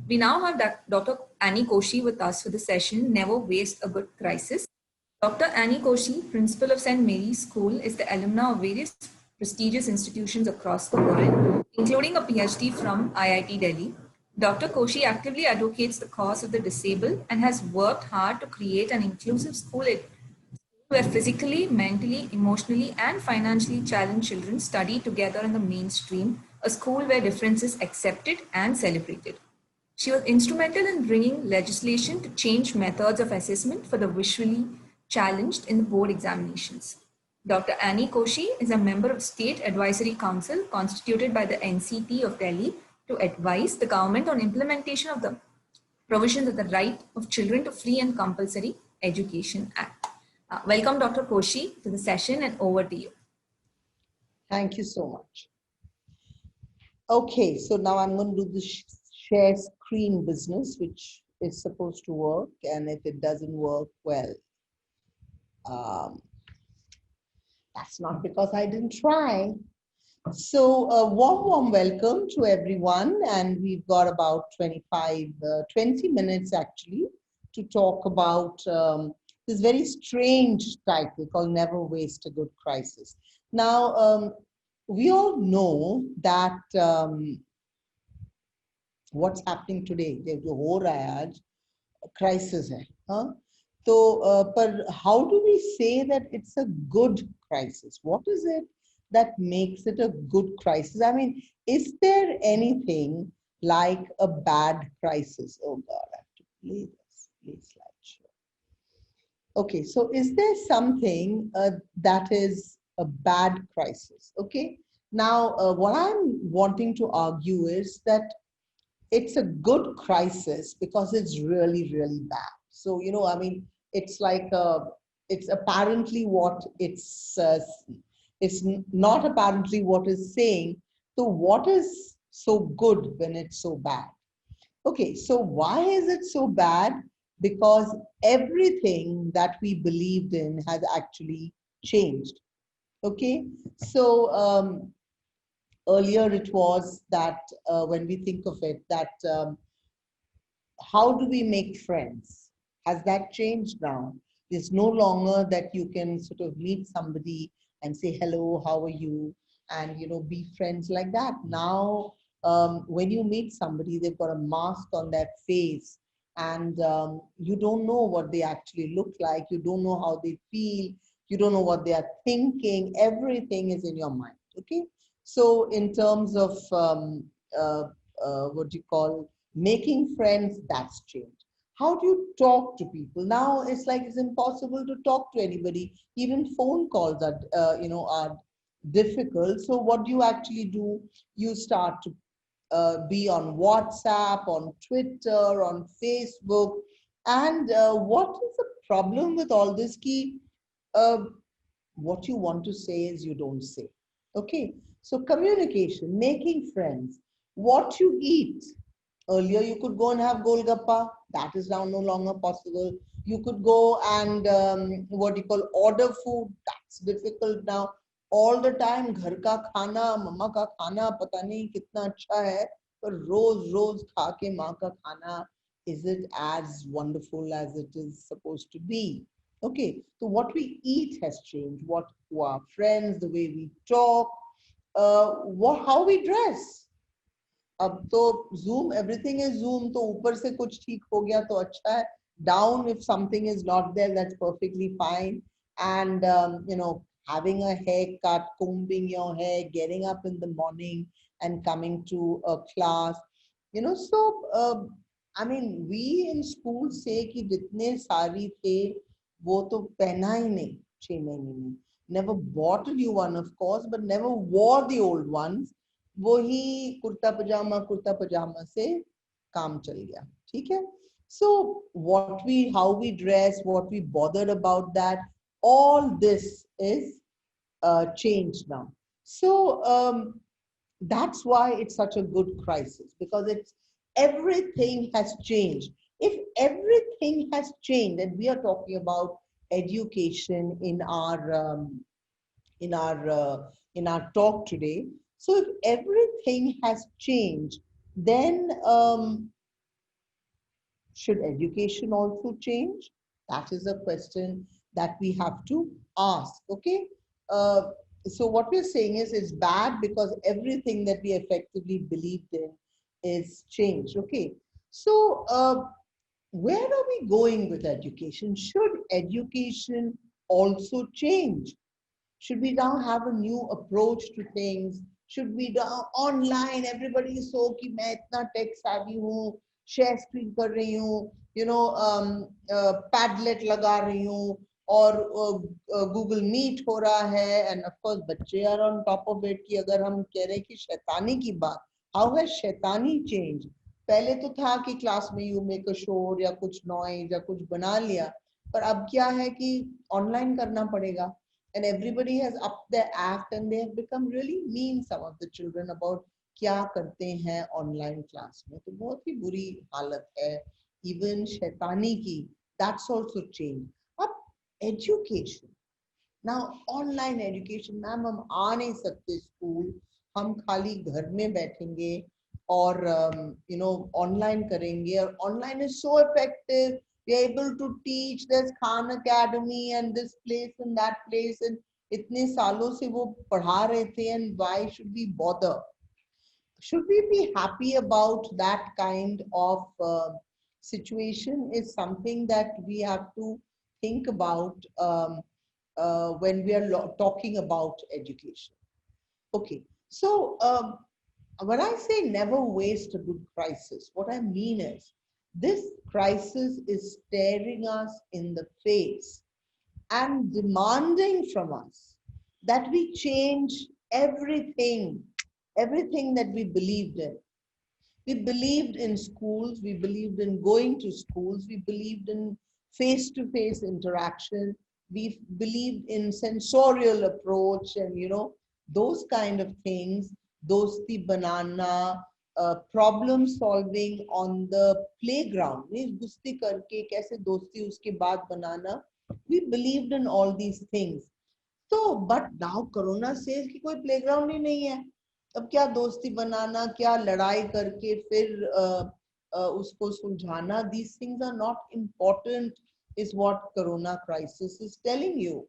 We now have Dr. Annie Koshi with us for the session, Never Waste a Good Crisis. Dr. Annie Koshi, principal of St. Mary's School, is the alumna of various prestigious institutions across the world, including a PhD from IIT Delhi. Dr. Koshi actively advocates the cause of the disabled and has worked hard to create an inclusive school where physically, mentally, emotionally, and financially challenged children study together in the mainstream, a school where difference is accepted and celebrated. She was instrumental in bringing legislation to change methods of assessment for the visually challenged in the board examinations. Dr. Annie Koshi is a member of State Advisory Council constituted by the NCT of Delhi to advise the government on implementation of the provisions of the Right of Children to Free and Compulsory Education Act. Welcome, Dr. Koshi, to the session, and over to you. Thank you so much. Okay, so now I'm going to do the share screen business, which is supposed to work, and if it doesn't work, well, that's not because I didn't try. So a warm welcome to everyone, and we've got about 20 minutes actually to talk about this very strange title called Never Waste a Good Crisis. Now, we all know that what's happening today, जो हो रहा है आज, crisis है, huh? So, but how do we say that it's a good crisis? What is it that makes it a good crisis? I mean, is there anything like a bad crisis? Oh God, I have to play this. Please slideshow. Okay, so is there something that is a bad crisis? Okay, now what I'm wanting to argue is that it's a good crisis because it's really, really bad. So, you know, I mean, it's like, it's apparently what it's not apparently what it's saying. So what is so good when it's so bad? Okay, so why is it so bad? Because everything that we believed in has actually changed. Okay, so earlier it was that when we think of it, that how do we make friends? Has that changed now? It's no longer that you can sort of meet somebody and say, hello, how are you? And, you know, be friends like that. Now, when you meet somebody, they've got a mask on their face and you don't know what they actually look like. You don't know how they feel. You don't know what they are thinking. Everything is in your mind, okay? So in terms of what do you call making friends, that's changed. How do you talk to people? Now it's like it's impossible to talk to anybody. Even phone calls are, are difficult. So what do you actually do? You start to be on WhatsApp, on Twitter, on Facebook. And what is the problem with all this? Key, what you want to say is you don't say. Okay, so communication, making friends, what you eat. Earlier, you could go and have Golgappa. That is now no longer possible. You could go and what you call order food. That's difficult now. All the time, घर का खाना, मम्मा का खाना, पता नहीं कितना अच्छा है, पर रोज खा के माँ का खाना, is it as wonderful as it is supposed to be? Okay, so what we eat has changed. What our friends, the way we talk, how we dress. अब तो Zoom, everything is Zoom, तो ऊपर से कुछ ठीक हो गया तो अच्छा है. Down, if something is not there, that's perfectly fine. And you know, having a haircut, combing your hair, getting up in the morning and coming to a class, you know. So I mean, we in school say कि जितने सारी थे वो तो पहना ही नहीं 6 महीने में. Never bought a new one, of course, but never wore the old ones. वही कुर्ता पजामा से काम चल गया. ठीक है? So how we dress, what we bothered about that, all this is changed now. So that's why it's such a good crisis, because everything has changed. If everything has changed, and we are talking about education in our talk today. So if everything has changed, then Should education also change? That is a question that we have to ask. Okay. Uh, so what we're saying is it's bad because everything that we effectively believed in is changed. Okay. So where are we going with education? Should education also change? Should we now have a new approach to things? Should we now online? Everybody is so कि मैं इतना tech savvy हूँ, share screen कर रही हूँ, Padlet लगा रही हूँ, और Google Meet हो रहा है, and of course बच्चे are on top of it कि अगर हम कह रहे हैं कि शैतानी की बात, how has शैतानी changed? पहले तो था कि क्लास में you make a शोर या कुछ noise या कुछ बना लिया, पर अब क्या है कि ऑनलाइन करना पड़ेगा. And everybody has upped their act and they have become really mean, some of the children, about क्या करते हैं ऑनलाइन क्लास में. तो बहुत ही बुरी हालत है. Even शैतानी की, that's also changed. अब education, now online education, ma'am हम आ नहीं सकते स्कूल, हम खाली घर में बैठेंगे और ऑनलाइन करेंगे, और online is so effective. We are able to teach. There's Khan Academy and this place and that place, and इतने सालों से वो पढ़ा रहे थे, and why should we bother? Should we be happy about that kind of situation is something that we have to think about when we are talking about education. Okay, so when I say never waste a good crisis, what I mean is this crisis is staring us in the face and demanding from us that we change everything, everything that we believed in. We believed in schools, we believed in going to schools, we believed in face-to-face interaction, we believed in sensorial approach and those kind of things, dosti banana, problem solving on the playground. Gusti karke kaise dosti uske baad banana. We believed in all these things. So, but now Corona says कि कोई playground ही नहीं है. अब क्या दोस्ती बनाना, क्या लड़ाई करके फिर उसको सुलझाना, these things are not important, is what Corona crisis is telling you.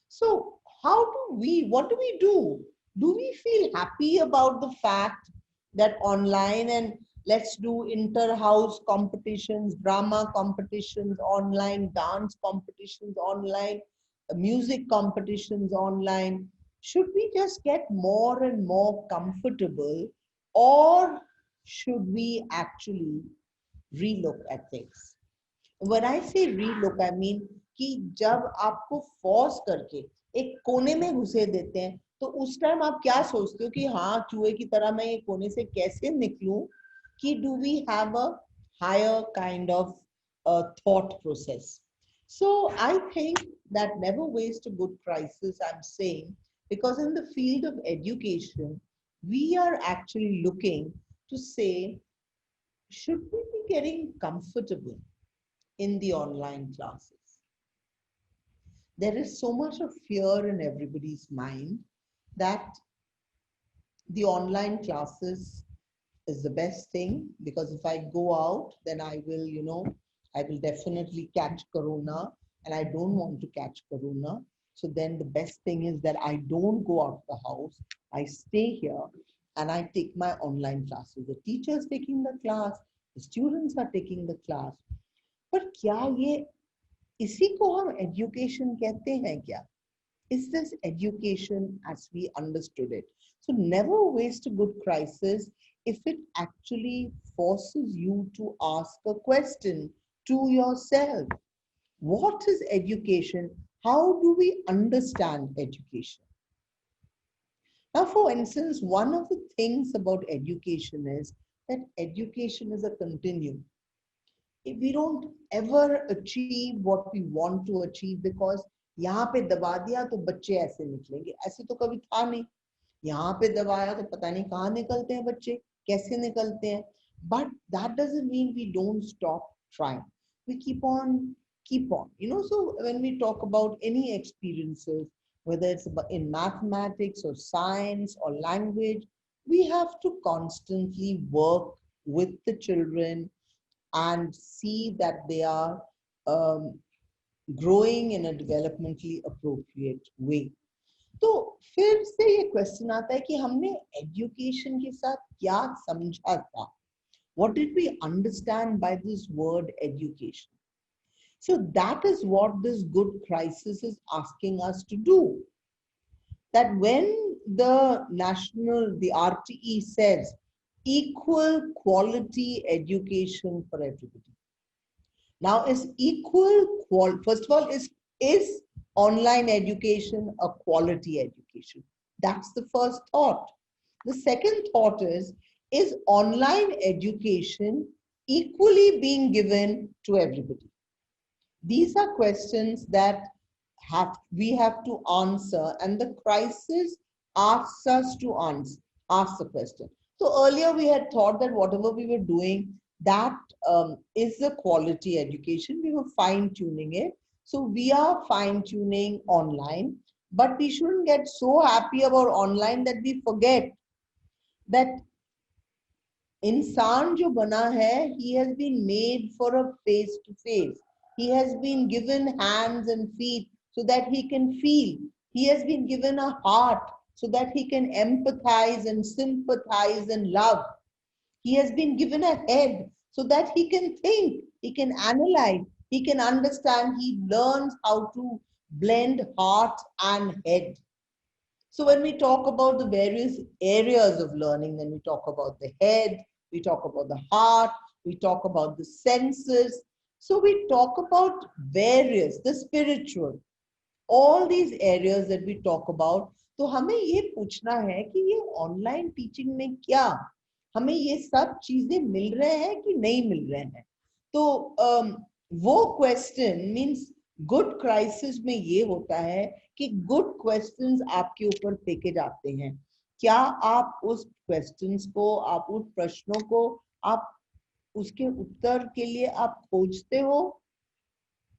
So what do we do? Do we feel happy about the fact that online, and let's do inter-house competitions, drama competitions online, dance competitions online, music competitions online? Should we just get more and more comfortable, or should we actually relook at things? When I say relook, I mean कि जब आपको force करके एक कोने में घुसे देते हैं, तो उस टाइम आप क्या सोचते हो कि हाँ चूहे की तरह मैं ये कोने से कैसे निकलूं, कि do we have a higher kind of thought process? So I think that never waste a good crisis, I'm saying, because in the field of education, we are actually looking to say, should we be getting comfortable in the online classes? There is so much of fear in everybody's mind that the online classes is the best thing, because if I go out, then I will definitely catch Corona, and I don't want to catch Corona. So then the best thing is that I don't go out of the house. I stay here and I take my online classes. The teacher is taking the class, the students are taking the class. But क्या ये इसी को हम education कहते हैं क्या? Is this education as we understood it? So never waste a good crisis if it actually forces you to ask a question to yourself. What is education? How do we understand education? Now, for instance, one of the things about education is that education is a continuum. We don't ever achieve what we want to achieve because यहाँ पे दबा दिया तो बच्चे ऐसे निकलेंगे, ऐसे तो कभी था नहीं. यहाँ पे दबाया तो पता नहीं कहाँ निकलते हैं बच्चे, कैसे निकलते हैं. But that doesn't mean we don't stop trying. We keep on. So when we talk about any experiences, whether it's in mathematics or science or language, we have to constantly work with the children, and see that they are um, growing in a developmentally appropriate way. तो फिर से ये question आता है कि हमने education के साथ क्या समझा था? What did we understand by this word education? So that is what this good crisis is asking us to do. That when the RTE says equal quality education for everybody. Now is first of all, is online education a quality education? That's the first thought. The second thought is online education equally being given to everybody? These are questions that we have to answer, and the crisis asks us to ask the question. So earlier we had thought that whatever we were doing, that is the quality education. We were fine-tuning it. So we are fine-tuning online, but we shouldn't get so happy about online that we forget that इंसान जो बना है, he has been made for a face-to-face. He has been given hands and feet so that he can feel. He has been given a heart so that he can empathize and sympathize and love. He has been given a head so that he can think, he can analyze, he can understand, he learns how to blend heart and head. So when we talk about the various areas of learning, then we talk about the head, we talk about the heart, we talk about the senses. So we talk about the spiritual, all these areas that we talk about. तो हमें ये पूछना है कि ये online teaching में क्या हमें ये सब चीजें मिल रहे हैं कि नहीं मिल रहे हैं? तो वो क्वेश्चन मीन्स गुड क्राइसिस में ये होता है कि गुड क्वेश्चंस आपके ऊपर फेंके जाते हैं. क्या आप उस क्वेश्चंस को, आप उस प्रश्नों को, आप उसके उत्तर के लिए आप खोजते हो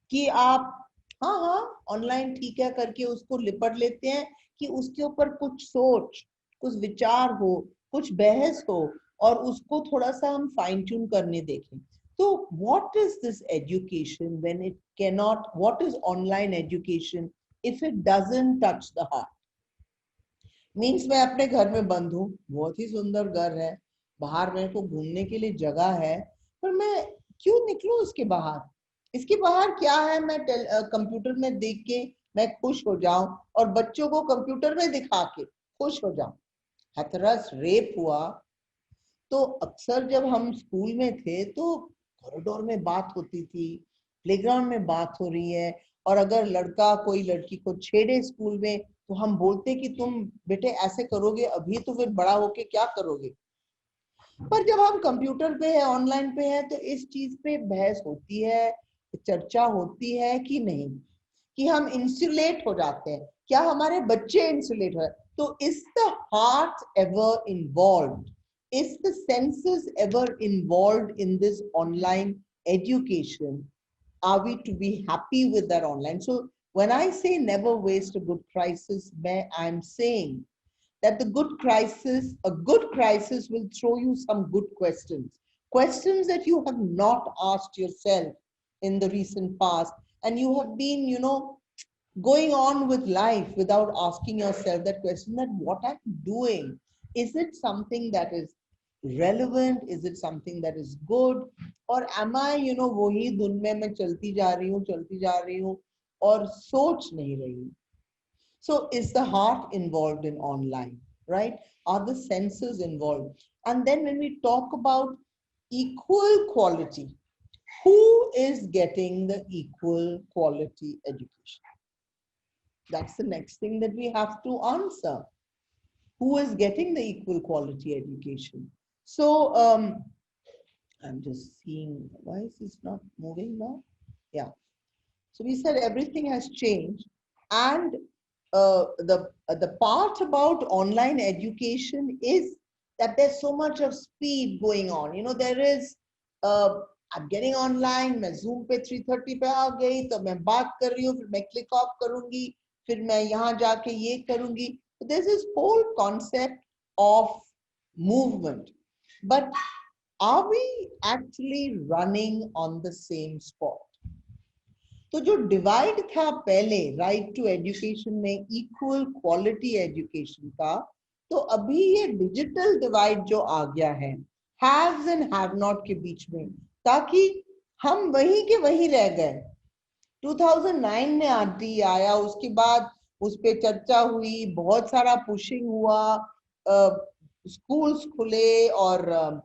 कि आप हाँ ऑनलाइन ठीक है करके उसको लिपट लेते हैं कि उसके ऊपर कुछ सोच, कुछ विचार हो, कुछ बहस हो और उसको थोड़ा सा हम फाइन ट्यून करने देखें? तो what is this education when it cannot, what is online education if it doesn't touch the heart? Means मैं अपने घर में बंद हूँ, बहुत ही सुंदर घर है, बाहर मेरे को घूमने के लिए जगह है, पर मैं क्यों निकलूं इसके बाहर? इसके बाहर क्या है? मैं कंप्यूटर में देख के मैं खुश हो जाऊं और बच्चों को कंप्यूटर में दिखा के खुश हो जाऊं. हाथरस रेप हुआ तो अक्सर जब हम स्कूल में थे तो कॉरिडोर में बात होती थी, प्लेग्राउंड में बात हो रही है, और अगर लड़का कोई लड़की को छेड़े स्कूल में तो हम बोलते कि तुम बेटे ऐसे करोगे अभी तो फिर बड़ा होके क्या करोगे? पर जब हम कंप्यूटर पे है, ऑनलाइन पे है, तो इस चीज पे बहस होती है, चर्चा होती है कि नहीं, कि हम इंसुलेट हो जाते हैं. क्या हमारे बच्चे इंसुलेट हो? तो is the heart ever involved? Is the senses ever involved in this online education? Are we to be happy with that online? So when I say never waste a good crisis, I'm saying that a good crisis will throw you some good questions that you have not asked yourself in the recent past, and you have been, going on with life without asking yourself that question, that what I'm doing, is it something that is relevant? Is it something that is good? Or am I, वही धुन में मैं चलती जा रही हूँ और सोच नहीं रही हूँ? So is the heart involved in online, right? Are the senses involved? And then when we talk about equal quality, who is getting the equal quality education? That's the next thing that we have to answer. Who is getting the equal quality education? So I'm just seeing, why is this not moving now? Yeah. So we said everything has changed, and the part about online education is that there's so much of speed going on. There is I'm getting online, मैं Zoom पे 3:30 पे आ गई तो मैं बात कर रही हूँ, फिर मैं click off करूँगी, फिर मैं यहाँ जाके ये करूँगी. There's this whole concept of movement. But are we actually running on the same spot? तो जो डिवाइड था पहले राइट टू एजुकेशन में, इक्वल क्वालिटी एजुकेशन का, तो अभी ये डिजिटल डिवाइड जो आ गया है हैव्स एंड हैव नॉट के बीच में, ताकि हम वहीं के वहीं रह गए। 2009 में आरटी आया, उसके बाद उस पे चर्चा हुई, बहुत सारा पुशिंग हुआ, स्कूल्स खुले और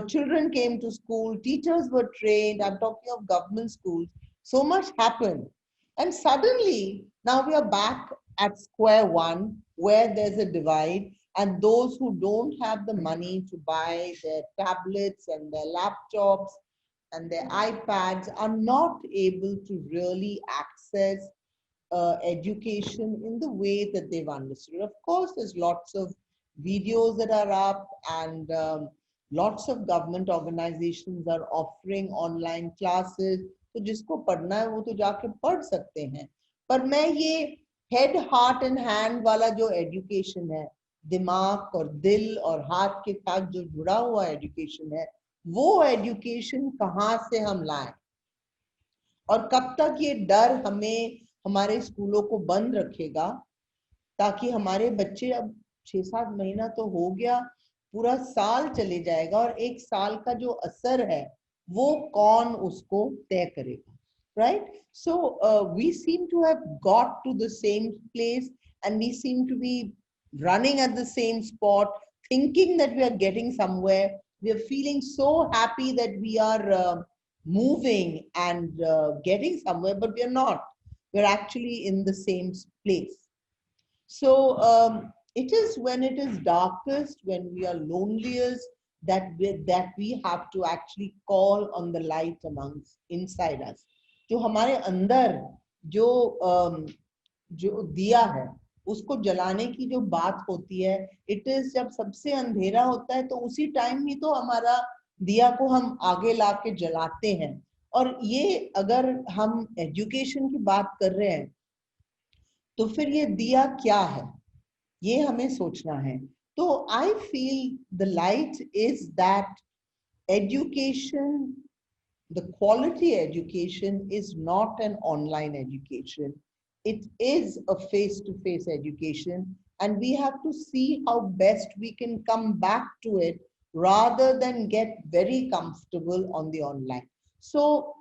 children came to school, teachers were trained. I'm talking of government schools. So much happened. And suddenly, now we are back at square one, where there's a divide, and those who don't have the money to buy their tablets and their laptops and their iPads are not able to really access education in the way that they've understood. Of course, there's lots of videos that are up, and lots of government organizations are offering online classes. तो जिसको पढ़ना है वो तो जाके पढ़ सकते हैं, पर मैं ये हेड हार्ट एंड हैंड वाला जो एजुकेशन है, दिमाग और दिल और हाथ के साथ जो जुड़ा हुआ एजुकेशन है, वो एजुकेशन कहाँ से हम लाएं, और कब तक ये डर हमें हमारे स्कूलों को बंद रखेगा, ताकि हमारे बच्चे, अब 6-7 महीना तो हो गया, पूरा साल चले जाएगा, और एक साल का जो असर है वो कौन उसको तय करेगा, right? So we seem to have got to the same place, and we seem to be running at the same spot, thinking that we are getting somewhere. We are feeling so happy that we are moving and getting somewhere, but we are not. We're actually in the same place. So it is when it is darkest, when we are loneliest, that we have to actually call on the light amongst inside us. जो हमारे अंदर जो दिया है, उसको जलाने की जो बात होती है, इट इज जब सबसे अंधेरा होता है, तो उसी टाइम ही तो हमारा दिया को हम आगे ला के जलाते हैं। और ये अगर हम एजुकेशन की बात कर रहे हैं, तो फिर ये दिया क्या है, ये हमें सोचना है। तो I feel the light is that education, the quality education is not an online education. It is a face-to-face education, and we have to see how best we can come back to it rather than get very comfortable on the online. So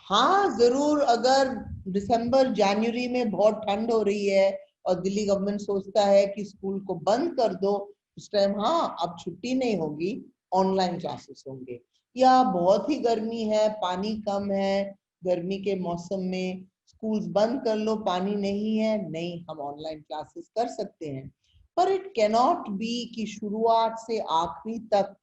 हाँ, जरूर अगर दिसंबर जनवरी में बहुत ठंड हो रही है और दिल्ली गवर्नमेंट सोचता है कि स्कूल को बंद कर दो, उस टाइम हाँ, अब छुट्टी नहीं होगी, ऑनलाइन क्लासेस होंगे। या बहुत ही गर्मी है, पानी कम है, गर्मी के मौसम में स्कूल्स बंद कर लो, पानी नहीं है, नहीं, हम ऑनलाइन क्लासेस कर सकते हैं। पर इट कैनॉट बी कि शुरुआत से आखिरी तक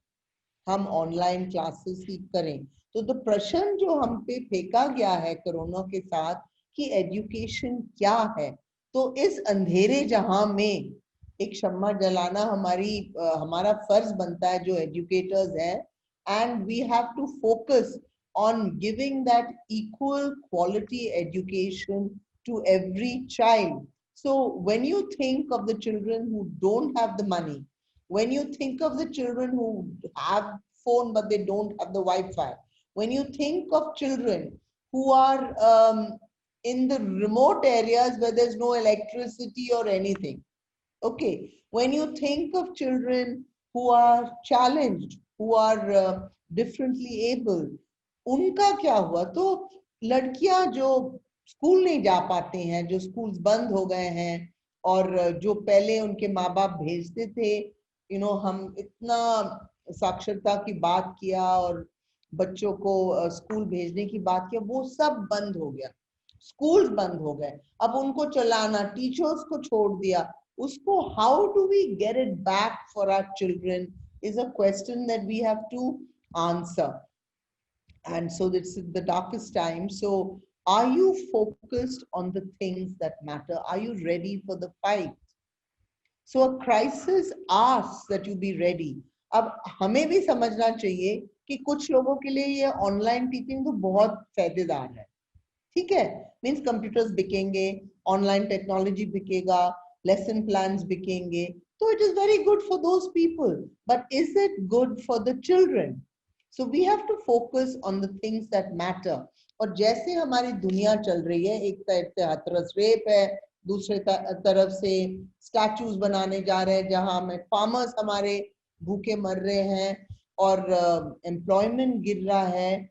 हम ऑनलाइन क्लासेस ही करें। तो प्रश्न जो हम पे फेंका गया है कोरोना के साथ कि एजुकेशन क्या है, तो इस अंधेरे जहां में एक शम्मा जलाना हमारा फर्ज बनता है जो एजुकेटर्स हैं, and we have to focus on giving that equal quality education to every child. So when you think of the children who don't have the money, when you think of the children who have phone but they don't have the Wi-Fi, when you think of children who are in the remote areas where there's no electricity or anything, okay, when you think of children who are challenged, who are differently able, उनका क्या हुआ? तो लड़कियां जो school नहीं जा पाते हैं, जो स्कूल्स बंद हो गए हैं, और जो पहले उनके माँ बाप भेजते थे, हम इतना साक्षरता की बात किया और बच्चों को स्कूल भेजने की बात किया, वो सब बंद हो गया, स्कूल्स बंद हो गए। अब उनको चलाना, टीचर्स को छोड़ दिया, उसको how do we get it back for our children is a question that we have to answer. And so this is the darkest time. So are you focused on the things that matter? Are you ready for the fight? So a crisis asks that you be ready. अब हमें भी समझना चाहिए कि कुछ लोगों के लिए ये ऑनलाइन टीचिंग तो बहुत फायदेदार है, ठीक है, मीन्स कंप्यूटर्स बिकेंगे, ऑनलाइन टेक्नोलॉजी बिकेगा, लेसन प्लान्स बिकेंगे, so it is very good for those people, but is it good for the children? So we have to focus on the things that matter. और जैसे हमारी दुनिया चल रही है, एक तरफ से हाथरस रेप है, दूसरे तरफ से स्टैचूज बनाने जा रहे हैं जहां में फार्मर्स हमारे भूखे मर रहे हैं और एम्प्लॉयमेंट गिर रहा है।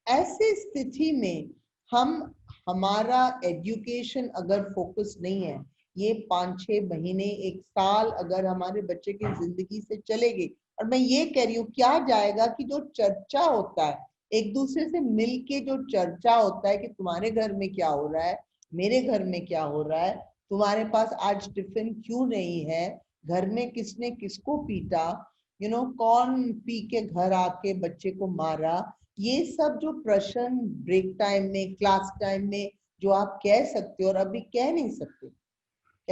ऐसी स्थिति में हमारा एजुकेशन अगर फोकस नहीं है, ये 5-6 महीने 1 साल अगर हमारे बच्चे की जिंदगी से चले गए, और मैं ये कह रही हूँ क्या जाएगा कि जो चर्चा होता है, एक दूसरे से मिलके जो चर्चा होता है कि तुम्हारे घर में क्या हो रहा है, मेरे घर में क्या हो रहा है, तुम्हारे पास आज टिफिन क्यों नहीं है, घर में किसने किसको पीटा, कौन पी के घर आके बच्चे को मारा, ये सब जो प्रश्न ब्रेक टाइम में, क्लास टाइम में जो आप कह सकते हो और अभी कह नहीं सकते।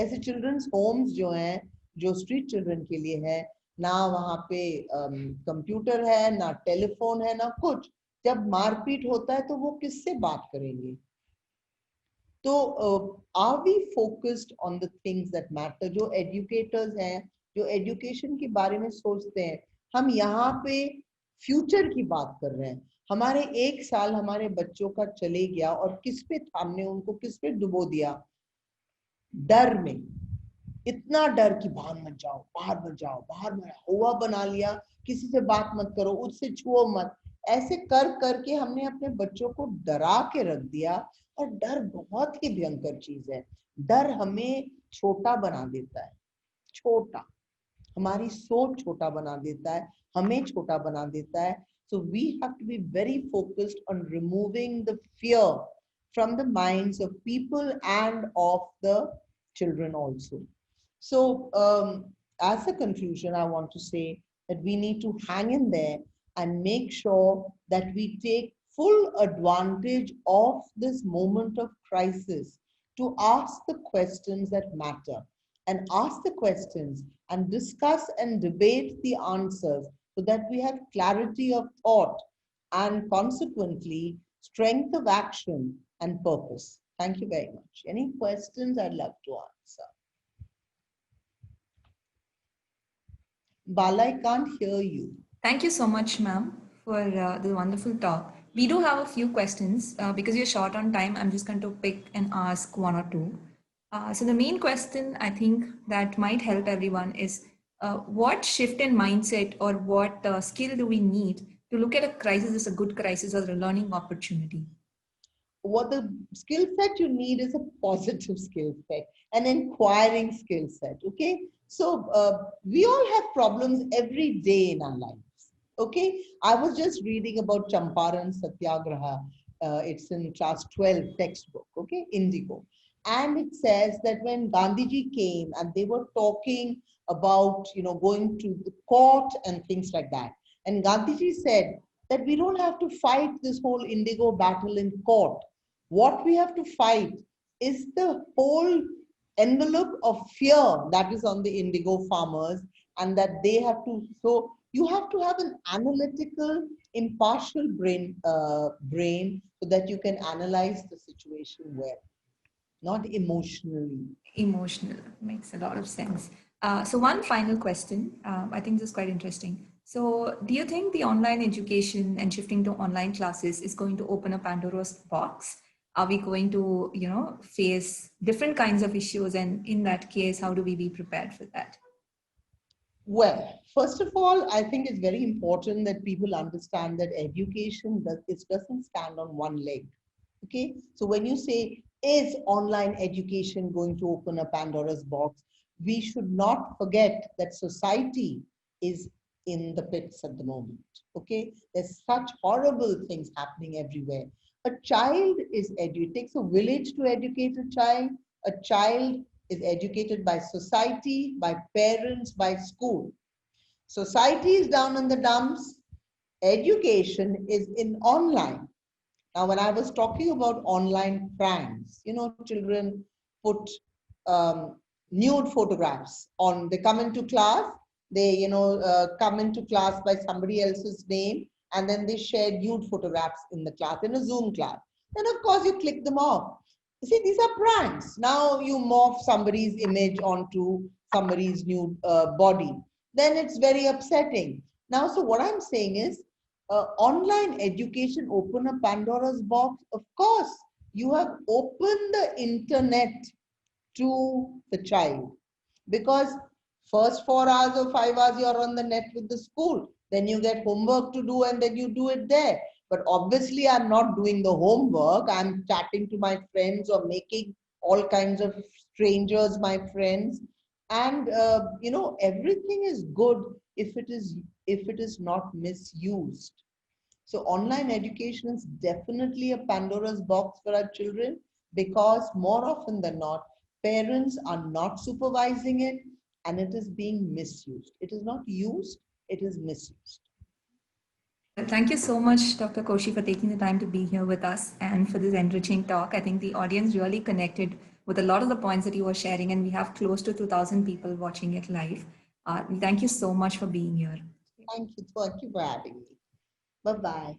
ऐसे चिल्ड्रंस होम्स जो हैं, जो स्ट्रीट चिल्ड्रन के लिए है, ना वहाँ पे कंप्यूटर है, ना टेलीफोन है, ना कुछ। जब मारपीट होता है तो वो किससे बात करेंगे? तो are we focused on the things that matter? जो एजुकेटर्स हैं, जो एजुकेशन के बारे में सोचते हैं, हम यहाँ पे फ्यूचर की बात कर रहे हैं। हमारे 1 साल हमारे बच्चों का चले गया और किस पे हमने उनको किस पे डुबो दिया? डर में। इतना डर कि बाहर मत जाओ, बाहर मत जाओ, बाहर मत, हुआ बना लिया, किसी से बात मत करो, उससे छुओ मत। ऐसे कर करके हमने अपने बच्चों को डरा के रख दिया। और डर बहुत ही भयंकर चीज है। डर हमें छोटा बना देता है, छोटा, हमारी सोच छोटा बना देता है, हमें छोटा बना देता है। So we have to be very focused on removing the fear from the minds of people and of the children also. So as a conclusion, I want to say that we need to hang in there and make sure that we take full advantage of this moment of crisis to ask the questions that matter, and ask the questions and discuss and debate the answers so that we have clarity of thought and consequently strength of action and purpose. Thank you very much. Any questions I'd love to answer? Bala, I can't hear you. Thank you so much, ma'am, for the wonderful talk. We do have a few questions. Because you're short on time, I'm just going to pick and ask one or two. So the main question I think that might help everyone is what shift in mindset or what skill do we need to look at a crisis as a good crisis or a learning opportunity? What the skill set you need is a positive skill set, an inquiring skill set. Okay, so we all have problems every day in our lives. Okay, I was just reading about Champaran Satyagraha. It's in class 12 textbook. Okay, Indigo, and it says that when Gandhiji came and they were talking about going to the court and things like that, and Gandhiji said that we don't have to fight this whole Indigo battle in court. What we have to fight is the whole envelope of fear that is on the indigo farmers, and that they have to, so you have to have an analytical, impartial brain so that you can analyze the situation well, not emotionally. Emotional makes a lot of sense. So one final question, I think this is quite interesting. So do you think the online education and shifting to online classes is going to open a Pandora's box? Are we going to, face different kinds of issues? And in that case, how do we be prepared for that? Well, first of all, I think it's very important that people understand that education doesn't stand on one leg. Okay, so when you say, is online education going to open a Pandora's box, we should not forget that society is in the pits at the moment. Okay, there's such horrible things happening everywhere. A child is educated, it takes a village to educate a child. A child is educated by society, by parents, by school. Society is down in the dumps. Education is in online. Now, when I was talking about online pranks, children put nude photographs on, they come into class, they, come into class by somebody else's name, and then they share nude photographs in the class, in a Zoom class. Then, of course, you click them off. You see, these are pranks. Now you morph somebody's image onto somebody's nude body. Then it's very upsetting. Now, so what I'm saying is, online education open a Pandora's box? Of course, you have opened the internet to the child, because first 4 hours or 5 hours you're on the net with the school, then you get homework to do and then you do it there. But obviously I'm not doing the homework, I'm chatting to my friends or making all kinds of strangers my friends. And everything is good if it is not misused. So online education is definitely a Pandora's box for our children, because more often than not, parents are not supervising it and it is being misused. It is not used, it is misused. Thank you so much, Dr. Koshi, for taking the time to be here with us and for this enriching talk. I think the audience really connected with a lot of the points that you were sharing, and we have close to 2,000 people watching it live. Thank you so much for being here. Thank you for having me. Bye-bye.